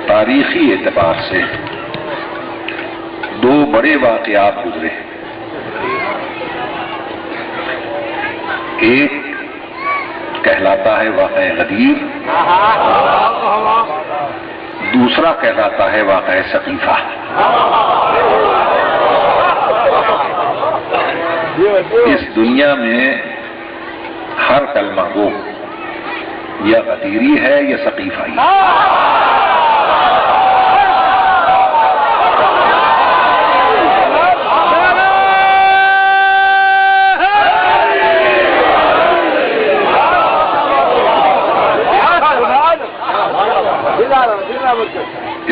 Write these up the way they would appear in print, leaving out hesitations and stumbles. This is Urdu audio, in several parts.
تاریخی اعتبار سے دو بڑے واقعات گزرے. ایک کہلاتا ہے واقعہ غدیر، دوسرا کہلاتا ہے واقعہ ثقیفہ. اس دنیا میں ہر کلمہ گو یا غدیری ہے یا ثقیفہ ہی.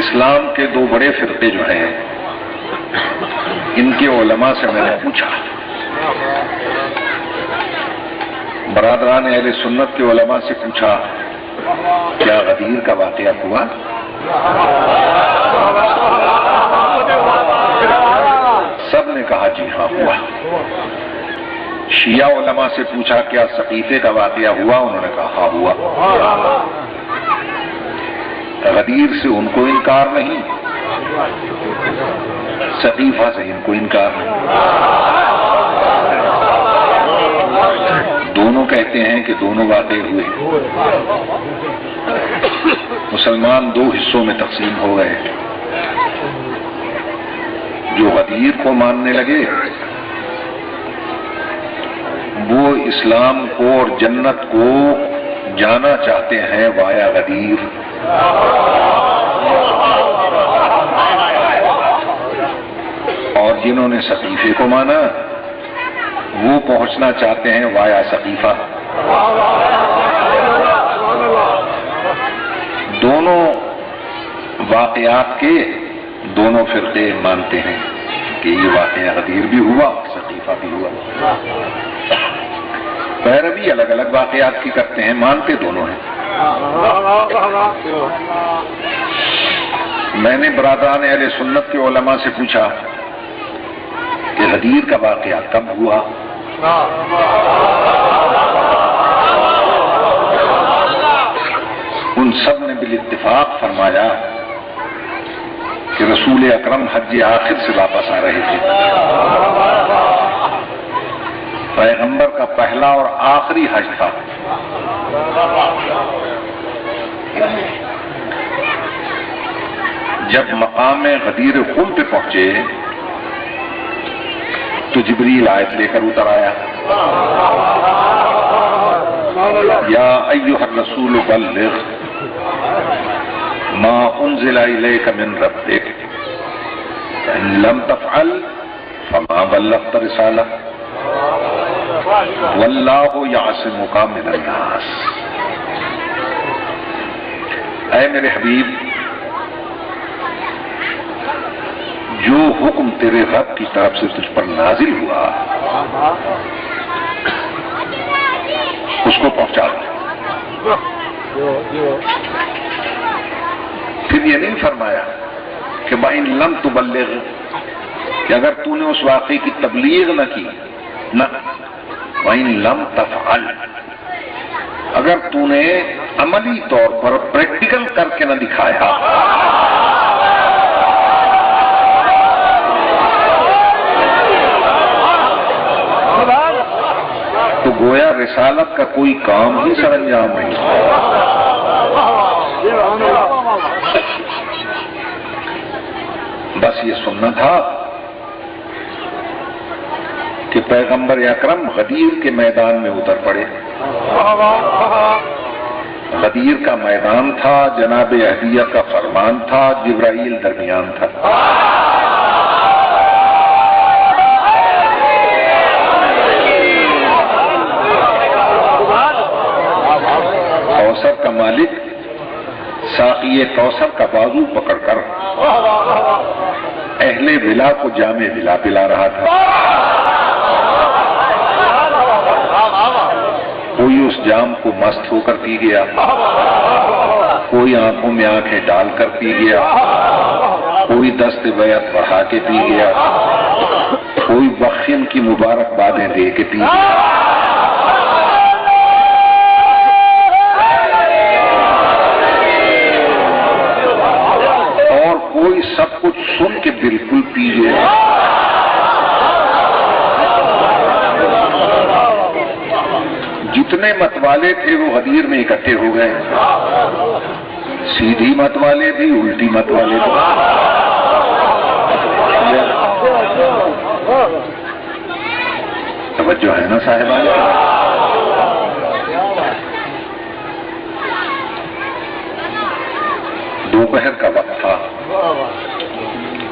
اسلام کے دو بڑے فرقے جو ہیں، ان کے علماء سے میں نے پوچھا، برادران اہل سنت کے علماء سے پوچھا، کیا غدیر کا واقعہ ہوا؟ سب نے کہا جی ہاں ہوا. شیعہ علماء سے پوچھا کیا ثقیفے کا واقعہ ہوا؟ انہوں نے کہا ہاں ہوا. غدیر سے ان کو انکار نہیں، ثقیفہ سے ان کو انکار نہیں. دونوں کہتے ہیں کہ دونوں واقع ہوئے. مسلمان دو حصوں میں تقسیم ہو گئے. جو غدیر کو ماننے لگے وہ اسلام کو اور جنت کو جانا چاہتے ہیں وایا غدیر. اور جنہوں نے ثقیفے کو مانا وہ پہنچنا چاہتے ہیں وایا ثقیفہ. دونوں واقعات کے دونوں فرقے مانتے ہیں کہ یہ واقعہ غدیر بھی ہوا، ثقیفہ بھی ہوا. پیروی الگ الگ واقعات کی کرتے ہیں، مانتے دونوں ہیں. میں نے برادران اہل سنت کے علماء سے پوچھا کہ غدیر کا واقعہ کب ہوا؟ ان سب نے بالاتفاق فرمایا کہ رسول اکرم حج آخر سے واپس آ رہے تھے. پیغمبر کا پہلا اور آخری حج تھا. جب مقام غدیر خم پہ پہنچے تو جبریل آیت لے کر اتر آیا، یا ایھا الرسول بلغ ما انزل الیک من ربک فإن لم تفعل فما بلغت رسالہ واللہ یعصمک من الناس. اے میرے حبیب، جو حکم تیرے رب کی طرف سے تجھ پر نازل ہوا اس کو پہنچا دو. پھر یہ نہیں فرمایا کہ بَإِن لَمْ تُبَلِّغْ، کہ اگر تو نے اس واقعے کی تبلیغ نہ کی، نہ وَإِن لَمْ تَفْعَلْ، اگر تو نے عملی طور پر پریکٹیکل کر کے نہ دکھایا تو گویا رسالت کا کوئی کام ہی سر انجام نہیں. بس یہ سننا تھا کہ پیغمبر اکرم غدیر کے میدان میں اتر پڑے. غدیر کا میدان تھا، جناب اہدیہ کا فرمان تھا، جبرائیل درمیان تھا. کوثر کا مالک ساقی کوثر کا بازو پکڑ کر اہل ولا کو جام ولا پلا رہا تھا. کوئی اس جام کو مست ہو کر پی گیا، کوئی آنکھوں میں آنکھیں ڈال کر پی گیا، کوئی دست بیعت بڑھا کے پی گیا، کوئی بخشن کی مبارکبادیں دے کے پی گیا. کوئی سب کچھ سن کے بالکل پی گیا۔ جتنے متوالے تھے وہ غدیر میں اکٹھے ہو گئے، سیدھی متوالے بھی، الٹی متوالے بھی۔ توجہ ہے نا صاحبان؟ دوپہر کا وقت تھا،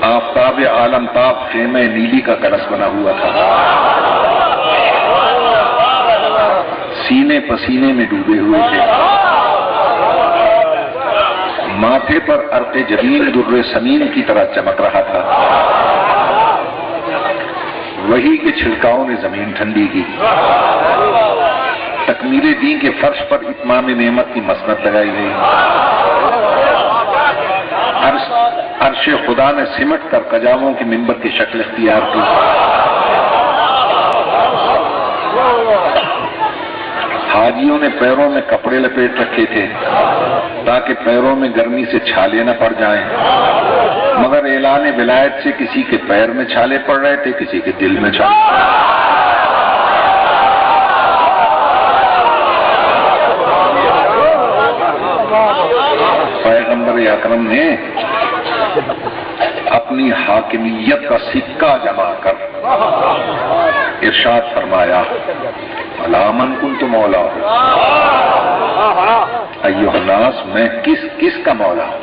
آفتاب عالم تاب خیمہ نیلی کا کلش بنا ہوا تھا، سینے پسینے میں ڈوبے ہوئے تھے، ماتھے پر عرق جبین در سمین کی طرح چمک رہا تھا، وہی کے چھڑکاؤں نے زمین ٹھنڈی کی، تکمیل دین کے فرش پر اتمام نعمت کی مسند لگائی گئی، عرش خدا نے سمٹ کر کجاووں کی منبر کی شکل اختیار کی، حاجیوں نے پیروں میں کپڑے لپیٹ رکھے تھے تاکہ پیروں میں گرمی سے چھالے نہ پڑ جائیں، مگر اعلان ولایت سے کسی کے پیر میں چھالے پڑ رہے تھے، کسی کے دل میں چھالے۔ پیغمبر اکرم نے اپنی حاکمیت کا سکہ جما کر ارشاد فرمایا، الا من کنت مولا ایھا الناس، میں کس کا مولا ہوں؟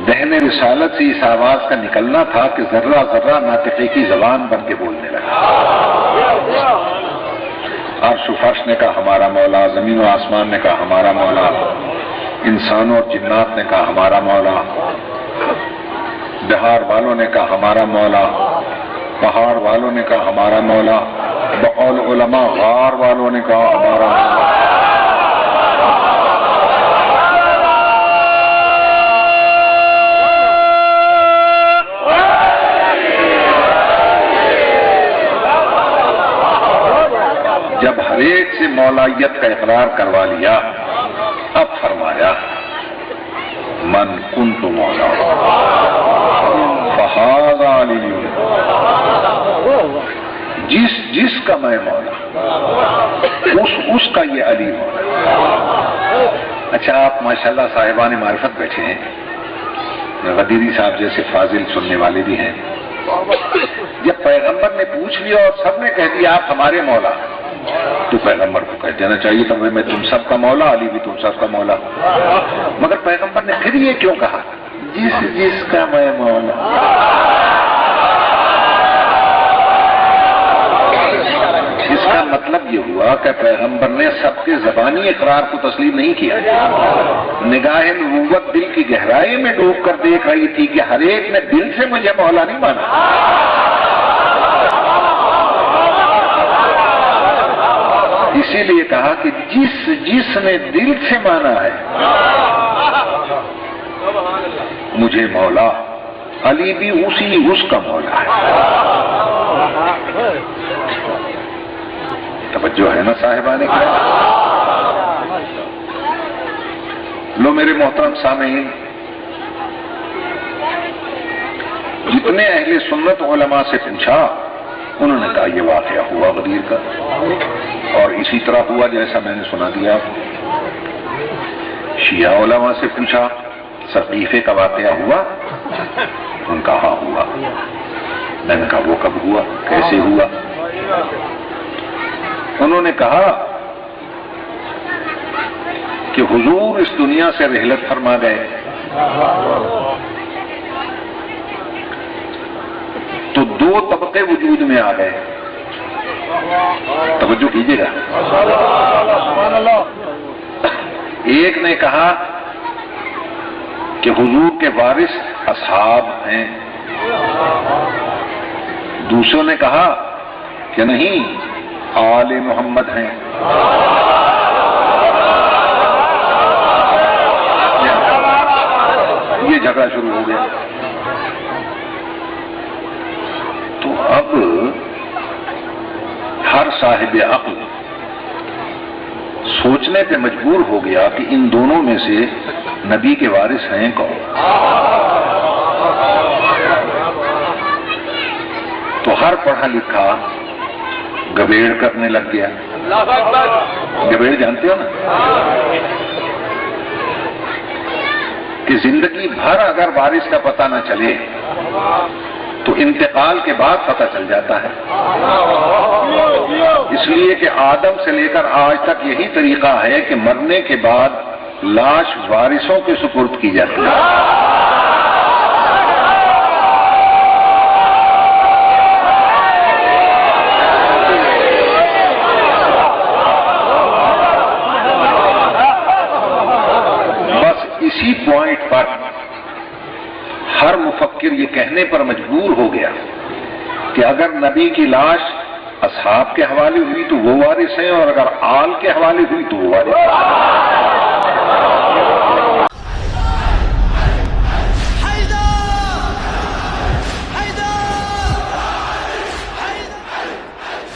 دہن رسالت سے اس آواز کا نکلنا تھا کہ ذرہ ذرہ ناطقے کی زبان بن کے بولنے لگا۔ عرش و فرش نے کہا ہمارا مولا، زمین و آسمان نے کہا ہمارا مولا، انسانوں اور جنات نے کہا ہمارا مولا، بہار والوں نے کہا ہمارا مولا، پہاڑ والوں نے کہا ہمارا مولا، بقول علماء غار والوں نے کہا ہمارا مولا۔ جب ہر ایک سے مولائیت کا اقرار کروا لیا، اب فرمایا من کنت مولا فہذا علی، جس کا میں مولا اس کا یہ علی مولا۔ اچھا آپ ماشاءاللہ صاحبان معرفت بیٹھے ہیں، غدیری صاحب جیسے فاضل سننے والے بھی ہیں، جب پیغمبر نے پوچھ لیا اور سب نے کہہ دیا آپ ہمارے مولا، تو پیغمبر کو کہہ دینا چاہیے تھا میں تم سب کا مولا، علی بھی تم سب کا مولا، مگر پیغمبر نے پھر یہ کیوں کہا جس کا میں مولا؟ اس کا مطلب یہ ہوا کہ پیغمبر نے سب کے زبانی اقرار کو تسلیم نہیں کیا، نگاہ نبوت دل کی گہرائی میں ڈوب کر دیکھ رہی تھی کہ ہر ایک نے دل سے مجھے مولا نہیں مانا۔ اسی لیے کہا کہ جس نے دل سے مانا ہے مجھے مولا، علی بھی اس کا مولا ہے۔ توجہ ہے نا صاحبان کی؟ لو میرے محترم سامعین، جتنے اہل سنت علماء سے پوچھا انہوں نے کہا یہ واقعہ ہوا غدیر کا، اور اسی طرح ہوا جیسا میں نے سنا دیا۔ شیعہ علماء سے پوچھا سقیفے کا واقعہ ہوا؟ ان کا ہاں ہوا۔ میں نے کہا وہ کب ہوا، کیسے ہوا؟ انہوں نے کہا کہ حضور اس دنیا سے رحلت فرما گئے تو دو طبقے وجود میں آ گئے، توجہ کیجیے گا۔ ایک نے کہا کہ حضور کے وارث اصحاب ہیں، دوسروں نے کہا کہ نہیں آل محمد ہیں۔ یہ جھگڑا شروع ہو گیا۔ تو اب ہر صاحب عقل سوچنے بولنے پہ مجبور ہو گیا کہ ان دونوں میں سے نبی کے وارث ہیں کون؟ تو ہر پڑھا لکھا گبیڑ کرنے لگ گیا. گبیڑ جانتے ہو نا کہ زندگی بھر اگر وارث کا پتہ نہ چلے تو انتقال کے بعد پتہ چل جاتا ہے. اس لیے کہ آدم سے لے کر آج تک یہی طریقہ ہے کہ مرنے کے بعد لاش وارثوں کے سپرد کی جاتی ہے. بس اسی پوائنٹ پر ہر مفکر یہ کہنے پر مجبور ہو گیا کہ اگر نبی کی لاش اصحاب کے حوالے ہوئی تو وہ وارث ہیں، اور اگر آل کے حوالے ہوئی تو وہ وارث ہیں.